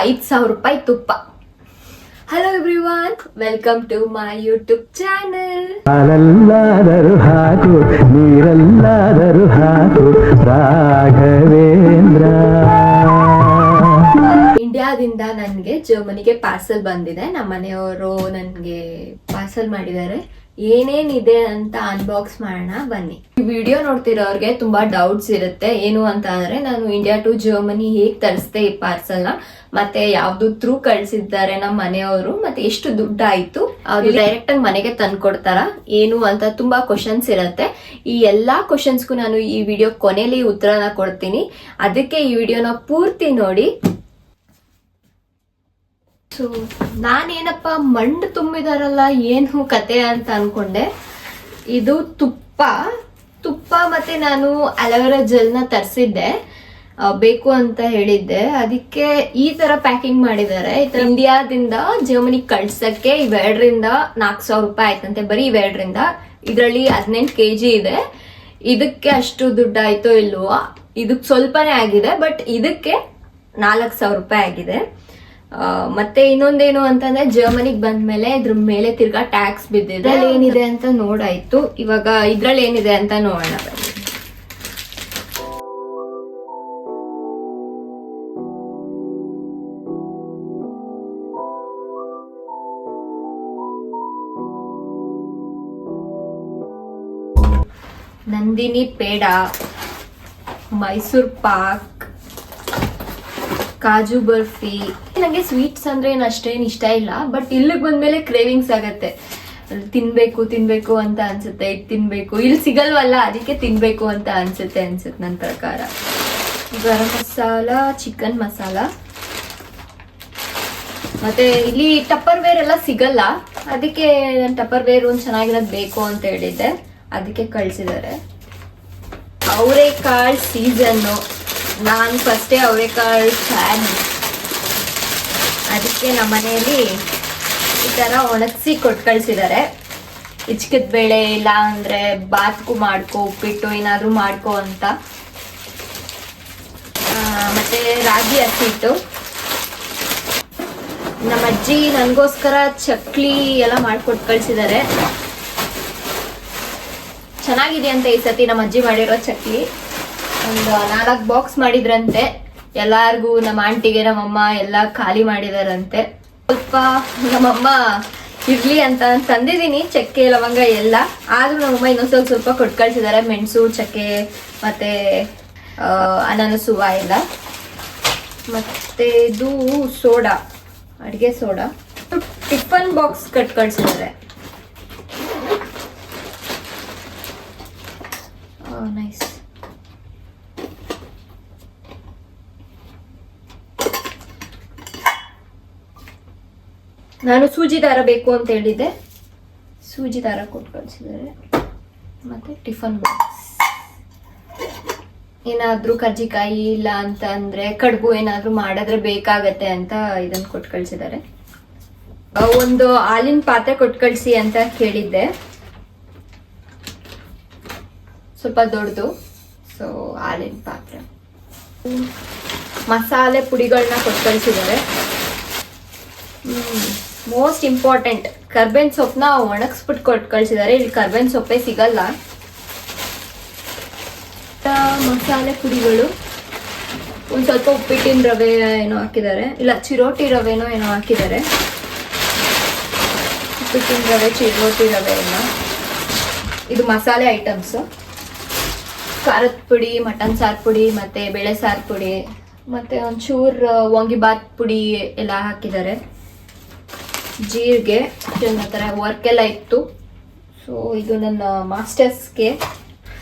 5,000 ರೂಪಾಯಿ ತುಪ್ಪ. Hello everyone, welcome to my YouTube channel. ಹಾಲಲ್ಲಾದರೂ ಹಾಕು, ನೀರಲ್ಲಾದರೂ ಹಾಕು, ರಾಘವೇಂದ್ರ. ಇಂಡಿಯಾದಿಂದ ನನಗೆ ಜರ್ಮನಿಗೆ ಪಾರ್ಸಲ್ ಬಂದಿದೆ. ನಮ್ಮ ಮನೆಯವರು ನನಗೆ ಪಾರ್ಸಲ್ ಮಾಡಿದ್ದಾರೆ. ಏನೇನಿದೆ ಅಂತ ಅನ್ಬಾಕ್ಸ್ ಮಾಡೋಣ ಬನ್ನಿ. ಈ ವಿಡಿಯೋ ನೋಡ್ತಿರೋರ್ಗೆ ತುಂಬಾ ಡೌಟ್ಸ್ ಇರುತ್ತೆ. ಏನು ಅಂತ ಅಂದ್ರೆ, ನಾನು ಇಂಡಿಯಾ ಟು ಜರ್ಮನಿ ಹೇಗ್ ತರಿಸ್ದೆ ಈ ಪಾರ್ಸಲ್ನ, ಮತ್ತೆ ಯಾವ್ದು ಥ್ರೂ ಕಳ್ಸಿದ್ದಾರೆ ನಮ್ಮ ಮನೆಯವರು, ಮತ್ತೆ ಎಷ್ಟು ದುಡ್ಡಾಯ್ತು, ಅವ್ರು ಡೈರೆಕ್ಟ್ ಆಗಿ ಮನೆಗೆ ತಂದ್ಕೊಡ್ತಾರ ಏನು ಅಂತ ತುಂಬಾ ಕ್ವಶನ್ಸ್ ಇರುತ್ತೆ. ಈ ಎಲ್ಲಾ ಕ್ವಶನ್ಸ್ಗೂ ನಾನು ಈ ವಿಡಿಯೋ ಕೊನೆಯಲ್ಲಿ ಉತ್ತರನ ಕೊಡ್ತೀನಿ. ಅದಕ್ಕೆ ಈ ವಿಡಿಯೋನ ಪೂರ್ತಿ ನೋಡಿ. ಸೊ ನಾನೇನಪ್ಪ ಮಂಡು ತುಂಬಿದಾರಲ್ಲ ಏನು ಕತೆ ಅಂತ ಅನ್ಕೊಂಡೆ. ಇದು ತುಪ್ಪ ಮತ್ತೆ ನಾನು ಅಲೋವೆರಾ ಜೆಲ್ನ ತರಿಸಿದ್ದೆ, ಬೇಕು ಅಂತ ಹೇಳಿದ್ದೆ. ಅದಕ್ಕೆ ಈ ತರ ಪ್ಯಾಕಿಂಗ್ ಮಾಡಿದ್ದಾರೆ. ಇಂಡಿಯಾದಿಂದ ಜರ್ಮನಿ ಕಳ್ಸಕ್ಕೆ ಇವೆರಡರಿಂದ 4,000 ರೂಪಾಯಿ ಆಯ್ತಂತೆ, ಬರೀ ಇವೆರಡರಿಂದ. ಇದರಲ್ಲಿ 18 kg ಇದೆ. ಇದಕ್ಕೆ ಅಷ್ಟು ದುಡ್ಡಾಯ್ತೋ ಇಲ್ವೋ, ಇದಕ್ಕೆ ಸ್ವಲ್ಪನೇ ಆಗಿದೆ, ಬಟ್ ಇದಕ್ಕೆ 4,000 ರೂಪಾಯಿ ಆಗಿದೆ. ಮತ್ತೆ ಇನ್ನೊಂದೇನು ಅಂತಂದ್ರೆ, ಜರ್ಮನಿಗೆ ಬಂದ್ಮೇಲೆ ಇದ್ರ ಮೇಲೆ ತಿರ್ಗಾ ಟ್ಯಾಕ್ಸ್ ಬಿದ್ದಿದೆ. ಏನಿದೆ ಅಂತ ನೋಡಾಯ್ತು. ಇವಾಗ ಇದ್ರಲ್ಲಿ ಏನಿದೆ ಅಂತ ನೋಡೋಣ ಬನ್ನಿ. ನಂದಿನಿ ಪೇಡ, ಮೈಸೂರ್ ಪಾಕ್, ಕಾಜು ಬರ್ಫಿ. ನಂಗೆ ಸ್ವೀಟ್ಸ್ ಅಂದ್ರೆ ಏನು ಅಷ್ಟೇನು ಇಷ್ಟ ಇಲ್ಲ, ಬಟ್ ಇಲ್ಲಿಗೆ ಬಂದ್ಮೇಲೆ ಕ್ರೇವಿಂಗ್ಸ್ ಆಗತ್ತೆ. ತಿನ್ಬೇಕು ಅಂತ ಅನ್ಸುತ್ತೆ. ಇದು ತಿನ್ಬೇಕು, ಇಲ್ಲಿ ಸಿಗಲ್ವಲ್ಲ, ಅದಕ್ಕೆ ತಿನ್ಬೇಕು ಅಂತ ಅನ್ಸುತ್ತೆ ನನ್ನ ಪ್ರಕಾರ. ಗರಂ ಮಸಾಲ, ಚಿಕನ್ ಮಸಾಲ, ಮತ್ತೆ ಇಲ್ಲಿ ಟಪ್ಪರ್ ವೇರ್ ಎಲ್ಲ ಸಿಗಲ್ಲ, ಅದಕ್ಕೆ ನಾನು ಟಪ್ಪರ್ ವೇರ್ ಒಂದು ಚೆನ್ನಾಗಿರೋದು ಬೇಕು ಅಂತ ಹೇಳಿದ್ದೆ, ಅದಕ್ಕೆ ಕಳ್ಸಿದ್ದಾರೆ. ಅವರೆಕಾಳು ಸೀಸನ್ನು, ನಾನು ಫಸ್ಟೇ ಅವರೆಕಾಳು ಫ್ಯಾನ್. ಅದಕ್ಕೆ ನಮ್ಮ ಮನೆಯಲ್ಲಿ ಈ ಥರ ಒಣಗಿಸಿ ಕೊಟ್ಟು ಕಳಿಸಿದ್ದಾರೆ. ಇಚ್ಕದ ಬೇಳೆ ಇಲ್ಲ ಅಂದರೆ ಬಾತ್ಕು ಮಾಡ್ಕೊ, ಉಪ್ಪಿಟ್ಟು ಏನಾದರೂ ಮಾಡ್ಕೊ ಅಂತ. ಮತ್ತು ರಾಗಿ ಹಸಿಟ್ಟು. ನಮ್ಮ ಅಜ್ಜಿ ನನಗೋಸ್ಕರ ಚಕ್ಲಿ ಎಲ್ಲ ಮಾಡಿಕೊಟ್ಟು ಕಳಿಸಿದ್ದಾರೆ. ಚೆನ್ನಾಗಿದೆ ಅಂತ ಈ ಸತಿ ನಮ್ಮ ಅಜ್ಜಿ ಮಾಡಿರೋ ಚಕ್ಲಿ. ಒಂದು 4 ಬಾಕ್ಸ್ ಮಾಡಿದ್ರಂತೆ ಎಲ್ಲಾರ್ಗು. ನಮ್ಮ ಆಂಟಿಗೆ, ನಮ್ಮಮ್ಮ ಎಲ್ಲ ಖಾಲಿ ಮಾಡಿದಾರಂತೆ. ಸ್ವಲ್ಪ ನಮ್ಮಮ್ಮ ಇರ್ಲಿ ಅಂತ ತಂದಿದ್ದೀನಿ, ಚಕ್ಕೆ ಲವಂಗ ಎಲ್ಲ. ಆದ್ರೂ ನಮ್ಮಮ್ಮ ಇನ್ನೊಂದು ಸ್ವಲ್ಪ ಕೊಟ್ಟು ಕಳ್ಸಿದ್ದಾರೆ. ಮೆಣಸು, ಚಕ್ಕೆ ಮತ್ತೆ ಅನಾನಸು ಎಲ್ಲ. ಮತ್ತೆ ಇದು ಸೋಡಾ, ಅಡಿಗೆ ಸೋಡಾ. ಟಿಫನ್ ಬಾಕ್ಸ್ ಕಟ್ ಕಳ್ಸಿದ್ದಾರೆ. ನೈಸ್. ನಾನು ಸೂಜಿ ದಾರ ಬೇಕು ಅಂತ ಹೇಳಿದ್ದೆ, ಸೂಜಿ ದಾರ ಕೊಟ್ಟು ಕಳಿಸಿದ್ದಾರೆ. ಮತ್ತೆ ಟಿಫನ್ ಬಾಕ್ಸ್, ಏನಾದ್ರೂ ಕಜ್ಜಿಕಾಯಿ ಇಲ್ಲ ಅಂತ ಅಂದ್ರೆ ಕಡುಬು ಏನಾದ್ರೂ ಮಾಡಿದ್ರೆ ಬೇಕಾಗತ್ತೆ ಅಂತ ಇದನ್ನ ಕೊಟ್ಟು ಕಳಿಸಿದ್ದಾರೆ. ಒಂದು ಹಾಲಿನ ಪಾತ್ರೆ ಕೊಟ್ಟು ಕಳಿಸಿ ಅಂತ ಕೇಳಿದ್ದೆ, ಸ್ವಲ್ಪ ದೊಡ್ಡದು. ಸೊ ಹಾಲಿನ ಪಾತ್ರೆ. ಮಸಾಲೆ ಪುಡಿಗಳನ್ನ ಕೊಟ್ಟು ಕಳಿಸಿದ್ದಾರೆ. ಮೋಸ್ಟ್ ಇಂಪಾರ್ಟೆಂಟ್, ಕರ್ಬೇವಿನ ಸೊಪ್ಪನ್ನ ಒಣಗಿಸ್ಬಿಟ್ಟು ಕೊಟ್ಟು ಕಳಿಸಿದ್ದಾರೆ. ಇಲ್ಲಿ ಕರ್ಬೇವಿನ ಸೊಪ್ಪೇ ಸಿಗಲ್ಲ. ಮಸಾಲೆ ಪುಡಿಗಳು, ಒಂದು ಸ್ವಲ್ಪ ಉಪ್ಪಿಟ್ಟಿನ ರವೆ ಏನೋ ಹಾಕಿದ್ದಾರೆ, ಇಲ್ಲ ಚಿರೋಟಿ ರವೆನೋ ಏನೋ ಹಾಕಿದ್ದಾರೆ. ಉಪ್ಪಿಟ್ಟಿನ ರವೆ, ಚಿರೋಟಿ ರವೆ ಎಲ್ಲ. ಇದು ಮಸಾಲೆ ಐಟಮ್ಸ್. ಖಾರದ ಪುಡಿ, ಮಟನ್ ಸಾರು ಪುಡಿ, ಮತ್ತೆ ಬೇಳೆ ಸಾರು ಪುಡಿ, ಮತ್ತೆ ಒಂಚೂರು ವಾಂಗಿಬಾತ್ ಪುಡಿ ಎಲ್ಲ ಹಾಕಿದ್ದಾರೆ. ಜೀರಿಗೆ, ಥರ ವರ್ಕ್ ಎಲ್ಲ ಇತ್ತು. ಸೊ ಇದು ನನ್ನ ಮಾಸ್ಟರ್ಸ್ಗೆ.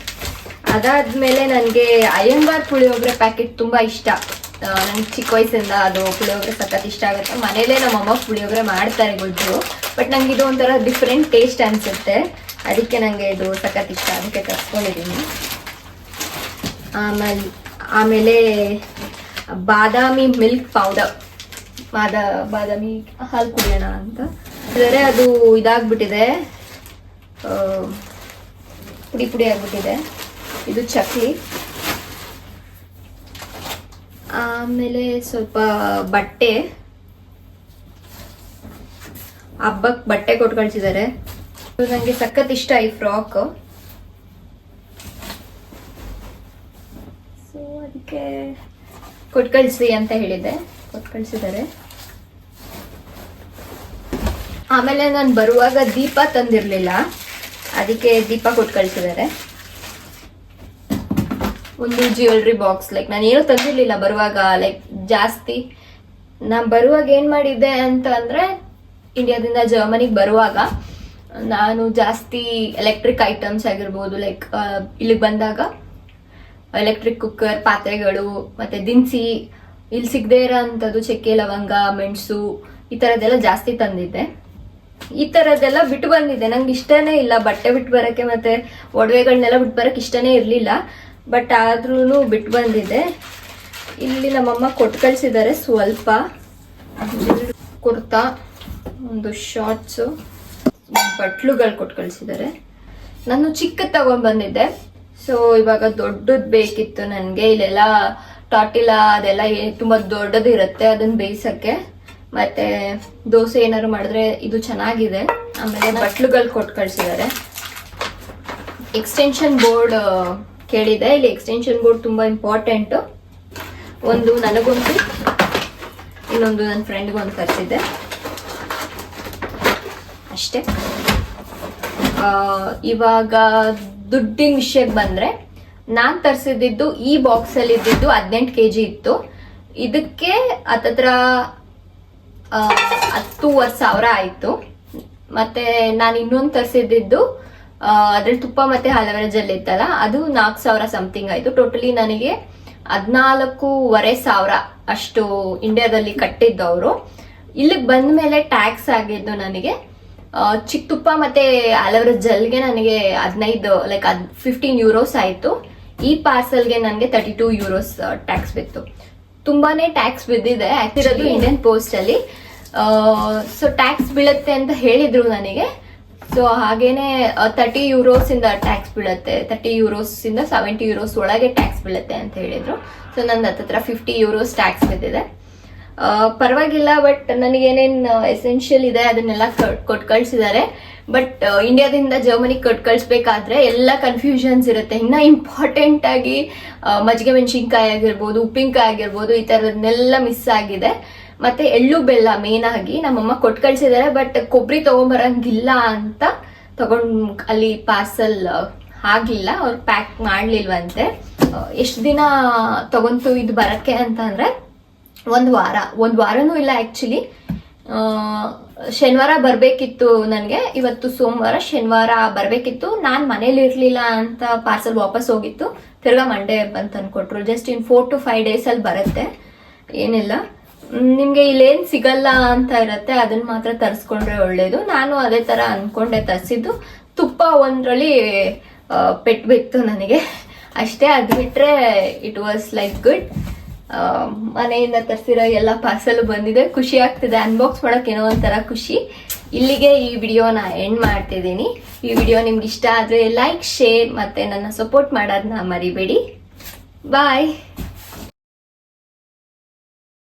ಅದಾದ್ಮೇಲೆ ನನಗೆ ಅಯ್ಯಂಗಾರ್ ಪುಳಿಯೋಗರೆ ಪ್ಯಾಕೆಟ್ ತುಂಬಾ ಇಷ್ಟ. ನನಗೆ ಚಿಕ್ಕ ವಯಸ್ಸಿಂದ ಅದು ಪುಳಿಯೋಗರೆ ಸಖತ್ ಇಷ್ಟ ಆಗುತ್ತೆ. ಮನೇಲೇ ನಮ್ಮಮ್ಮ ಪುಳಿಯೋಗರೆ ಮಾಡ್ತಾರೆ ಗೊಜ್ಜು, ಬಟ್ ನಂಗೆ ಇದು ಒಂಥರ ಡಿಫ್ರೆಂಟ್ ಟೇಸ್ಟ್ ಅನ್ಸುತ್ತೆ. ಅದಕ್ಕೆ ನನಗೆ ಇದು ಸಖತ್ ಇಷ್ಟ, ಅದಕ್ಕೆ ತರಿಸ್ಕೊಂಡಿದ್ದೀನಿ. ಆಮೇಲೆ ಬಾದಾಮಿ ಮಿಲ್ಕ್ ಪೌಡರ್, ಬಾದಾಮಿ ಹಾಲು ಕುಡಿಯೋಣ ಅಂತ ಇದ್ದಾರೆ. ಅದು ಇದಾಗ್ಬಿಟ್ಟಿದೆ, ಪುಡಿ ಆಗ್ಬಿಟ್ಟಿದೆ. ಇದು ಚಕ್ಲಿ. ಆಮೇಲೆ ಸ್ವಲ್ಪ ಬಟ್ಟೆ, ಹಬ್ಬಕ್ಕೆ ಬಟ್ಟೆ ಕೊಟ್ಟು ಕಳ್ಸಿದ್ದಾರೆ. ನನಗೆ ಸಖತ್ ಇಷ್ಟ ಈ ಫ್ರಾಕ್, ಸೊ ಅದಕ್ಕೆ ಕೊಟ್ಟು ಕಳಿಸಿ ಅಂತ ಹೇಳಿದ್ದೆ, ಕೊಟ್ಟು ಕಳಿಸಿದ್ದಾರೆ. ಆಮೇಲೆ ನಾನು ಬರುವಾಗ ದೀಪ ತಂದಿರಲಿಲ್ಲ, ಅದಕ್ಕೆ ದೀಪ ಕೊಟ್ಟು ಕಳಿಸಿದ್ದಾರೆ. ಒಂದು ಜ್ಯುವೆಲ್ರಿ ಬಾಕ್ಸ್, ಲೈಕ್ ನಾನು ಏನೂ ತಂದಿರಲಿಲ್ಲ ಬರುವಾಗ. ಲೈಕ್ ಜಾಸ್ತಿ ನಾನು ಬರುವಾಗ ಏನು ಮಾಡಿದ್ದೆ ಅಂತ ಅಂದರೆ, ಇಂಡಿಯಾದಿಂದ ಜರ್ಮನಿಗೆ ಬರುವಾಗ ನಾನು ಜಾಸ್ತಿ ಎಲೆಕ್ಟ್ರಿಕ್ ಐಟಮ್ಸ್ ಆಗಿರ್ಬೋದು, ಲೈಕ್ ಇಲ್ಲಿಗೆ ಬಂದಾಗ ಎಲೆಕ್ಟ್ರಿಕ್ ಕುಕ್ಕರ್, ಪಾತ್ರೆಗಳು, ಮತ್ತು ದಿನಸಿ, ಇಲ್ಲಿ ಸಿಗದೇ ಇರೋ ಅಂಥದ್ದು ಚಕ್ಕೆ, ಲವಂಗ, ಮೆಣಸು, ಈ ಥರದ್ದೆಲ್ಲ ಜಾಸ್ತಿ ತಂದಿದ್ದೆ. ಈ ಥರದ್ದೆಲ್ಲ ಬಿಟ್ಟು ಬಂದಿದ್ದೆ. ನಂಗೆ ಇಷ್ಟನೇ ಇಲ್ಲ ಬಟ್ಟೆ ಬಿಟ್ಟು ಬರೋಕ್ಕೆ, ಮತ್ತು ಒಡವೆಗಳನ್ನೆಲ್ಲ ಬಿಟ್ಟು ಬರೋಕ್ಕೆ ಇಷ್ಟನೇ ಇರಲಿಲ್ಲ. ಬಟ್ ಆದ್ರೂ ಬಿಟ್ಟು ಬಂದಿದ್ದೆ. ಇಲ್ಲಿ ನಮ್ಮಮ್ಮ ಕೊಟ್ಟು ಕಳಿಸಿದ್ದಾರೆ ಸ್ವಲ್ಪ ಕುರ್ತಾ, ಒಂದು ಶಾರ್ಟ್ಸು, ಬಟ್ಲುಗಳು ಕೊಟ್ಟು ಕಳಿಸಿದ್ದಾರೆ. ನಾನು ಚಿಕ್ಕದು ತಗೊಂಡ್ ಬಂದಿದ್ದೆ, ಸೊ ಇವಾಗ ದೊಡ್ಡದು ಬೇಕಿತ್ತು ನನಗೆ. ಇಲ್ಲೆಲ್ಲ ಟಾಟಿಲಾ ಅದೆಲ್ಲ ತುಂಬ ದೊಡ್ಡದು ಇರುತ್ತೆ, ಅದನ್ನ ಬೇಯಿಸೋಕ್ಕೆ. ಮತ್ತೆ ದೋಸೆ ಏನಾದ್ರು ಮಾಡಿದ್ರೆ ಇದು ಚೆನ್ನಾಗಿದೆ. ಆಮೇಲೆ ಬಟ್ಲುಗಳು ಕೊಟ್ಟು ಕಳಿಸಿದ್ದಾರೆ. ಎಕ್ಸ್ಟೆನ್ಷನ್ ಬೋರ್ಡ್ ಕೇಳಿದೆ. ಇಲ್ಲಿ ಎಕ್ಸ್ಟೆನ್ಷನ್ ಬೋರ್ಡ್ ತುಂಬ ಇಂಪಾರ್ಟೆಂಟು. ಒಂದು ನನಗೊಂದು, ಇನ್ನೊಂದು ನನ್ನ ಫ್ರೆಂಡ್ಗೊಂದು ತರಿಸಿದ್ದೆ ಅಷ್ಟೇ. ಇವಾಗ ದುಡ್ಡಿನ ವಿಷಯಕ್ಕೆ ಬಂದರೆ, ನಾನು ತರಿಸಿದ್ದು ಈ ಬಾಕ್ಸಲ್ಲಿ ಇದ್ದಿದ್ದು 18 kg ಇತ್ತು. ಇದಕ್ಕೆ ಹತ್ತತ್ರ 10,000 ಆಯಿತು. ಮತ್ತು ನಾನು ಇನ್ನೊಂದು ತರಿಸಿದ್ದು ಅದ್ರಲ್ಲಿ ತುಪ್ಪ ಮತ್ತು ಅಲೋವೆರಾ ಜೆಲ್ ಇತ್ತಲ್ಲ, ಅದು 4,000 ಸಮಥಿಂಗ್ ಆಯಿತು. ಟೋಟಲಿ ನನಗೆ 14,500 ಅಷ್ಟು ಇಂಡಿಯಾದಲ್ಲಿ ಕಟ್ಟಿದ್ದು ಅವರು. ಇಲ್ಲಿಗೆ ಬಂದ ಮೇಲೆ ಟ್ಯಾಕ್ಸ್ ಆಗಿದ್ದು ನನಗೆ ಚಿಕ್ಕ ತುಪ್ಪ ಮತ್ತು ಅಲೋವೆರಾ ಜೆಲ್ಗೆ ನನಗೆ 15 euros ಆಯಿತು. ಈ ಪಾರ್ಸಲ್ಗೆ ನನಗೆ 32 euros ಟ್ಯಾಕ್ಸ್ ಬಿತ್ತು. ತುಂಬಾನೇ ಟ್ಯಾಕ್ಸ್ ಬಿದ್ದಿದೆ. ಆಗ್ತಿರೋದು ಇಂಡಿಯನ್ ಪೋಸ್ಟ್ ಅಲ್ಲಿ. ಸೊ ಟ್ಯಾಕ್ಸ್ ಬೀಳುತ್ತೆ ಅಂತ ಹೇಳಿದ್ರು ನನಗೆ. ಸೊ ಹಾಗೇನೆ 30 euros ಇಂದ ಟ್ಯಾಕ್ಸ್ ಬೀಳುತ್ತೆ, 30 euros ಇಂದ 70 euros ಒಳಗೆ ಟ್ಯಾಕ್ಸ್ ಬೀಳುತ್ತೆ ಅಂತ ಹೇಳಿದ್ರು. ಸೊ ನನ್ನ ಹತ್ರ 50 euros ಟ್ಯಾಕ್ಸ್ ಬಿದ್ದಿದೆ. ಪರವಾಗಿಲ್ಲ. ಬಟ್ ನನಗೇನೇನು ಎಸೆನ್ಷಿಯಲ್ ಇದೆ ಅದನ್ನೆಲ್ಲ ಕೊಟ್ಟು ಕಳಿಸಿದ್ದಾರೆ. ಬಟ್ ಇಂಡಿಯಾದಿಂದ ಜರ್ಮನಿಗೆ ಕೊಟ್ಟು ಕಳಿಸ್ಬೇಕಾದ್ರೆ ಎಲ್ಲ ಕನ್ಫ್ಯೂಷನ್ಸ್ ಇರುತ್ತೆ. ಇನ್ನ ಇಂಪಾರ್ಟೆಂಟ್ ಆಗಿ ಮಜ್ಜಿಗೆ ಮೆಣಸಿನ್ಕಾಯಿ ಆಗಿರ್ಬೋದು, ಉಪ್ಪಿನಕಾಯಿ ಆಗಿರ್ಬೋದು, ಈ ಥರದನ್ನೆಲ್ಲ ಮಿಸ್ ಆಗಿದೆ. ಮತ್ತೆ ಎಳ್ಳು ಬೆಲ್ಲ ಮೇನ್ ಆಗಿ ನಮ್ಮಮ್ಮ ಕೊಟ್ಟು ಕಳಿಸಿದ್ದಾರೆ. ಬಟ್ ಕೊಬ್ಬರಿ ತಗೊಂಬರಂಗಿಲ್ಲ ಅಂತ ಅಲ್ಲಿ ಪಾರ್ಸಲ್ ಆಗ್ಲಿಲ್ಲ, ಅವ್ರು ಪ್ಯಾಕ್ ಮಾಡ್ಲಿಲ್ವಂತೆ. ಎಷ್ಟು ದಿನ ತಗೊಂತು ಇದು ಬರಕ್ಕೆ ಅಂತ ಅಂದ್ರೆ ಒಂದು ವಾರನೂ ಇಲ್ಲ. ಆಕ್ಚುಲಿ ಶನಿವಾರ ಬರಬೇಕಿತ್ತು ನನಗೆ. ಇವತ್ತು ಸೋಮವಾರ, ಶನಿವಾರ ಬರಬೇಕಿತ್ತು. ನಾನು ಮನೇಲಿ ಇರಲಿಲ್ಲ ಅಂತ ಪಾರ್ಸಲ್ ವಾಪಸ್ ಹೋಗಿತ್ತು. ತಿರ್ಗಾ ಮಂಡೇ ಬಂದು ತಂದ್ಕೊಟ್ರು. ಜಸ್ಟ್ ಇನ್ 4 to 5 days ಅಲ್ಲಿ ಬರುತ್ತೆ, ಏನಿಲ್ಲ. ನಿಮಗೆ ಇಲ್ಲೇನು ಸಿಗಲ್ಲ ಅಂತ ಇರುತ್ತೆ, ಅದನ್ನ ಮಾತ್ರ ತರಿಸ್ಕೊಂಡ್ರೆ ಒಳ್ಳೇದು. ನಾನು ಅದೇ ಥರ ಅಂದ್ಕೊಂಡೆ ತರಿಸಿದ್ದು. ತುಪ್ಪ ಒಂದರಲ್ಲಿ ಪೆಟ್ಬಿತ್ತು ನನಗೆ ಅಷ್ಟೇ. ಅದು ಬಿಟ್ಟರೆ ಇಟ್ ವಾಸ್ ಲೈಕ್ ಗುಡ್. ಮನೆಯಿಂದ ತರಿಸಿರೋ ಎಲ್ಲ ಪಾರ್ಸಲ್ ಬಂದಿದೆ. ಖುಷಿ ಆಗ್ತಿದೆ, ಅನ್ಬಾಕ್ಸ್ ಮಾಡೋಕೆ ಏನೋ ಒಂಥರ ಖುಷಿ. ಇಲ್ಲಿಗೆ ಈ ವಿಡಿಯೋನ ಎಂಡ್ ಮಾಡ್ತಿದ್ದೀನಿ. ಈ ವಿಡಿಯೋ ನಿಮ್ಗೆ ಇಷ್ಟ ಆದರೆ ಲೈಕ್, ಶೇರ್ ಮತ್ತು ನನ್ನ ಸಪೋರ್ಟ್ ಮಾಡೋದನ್ನ ಮರಿಬೇಡಿ. ಬಾಯ್.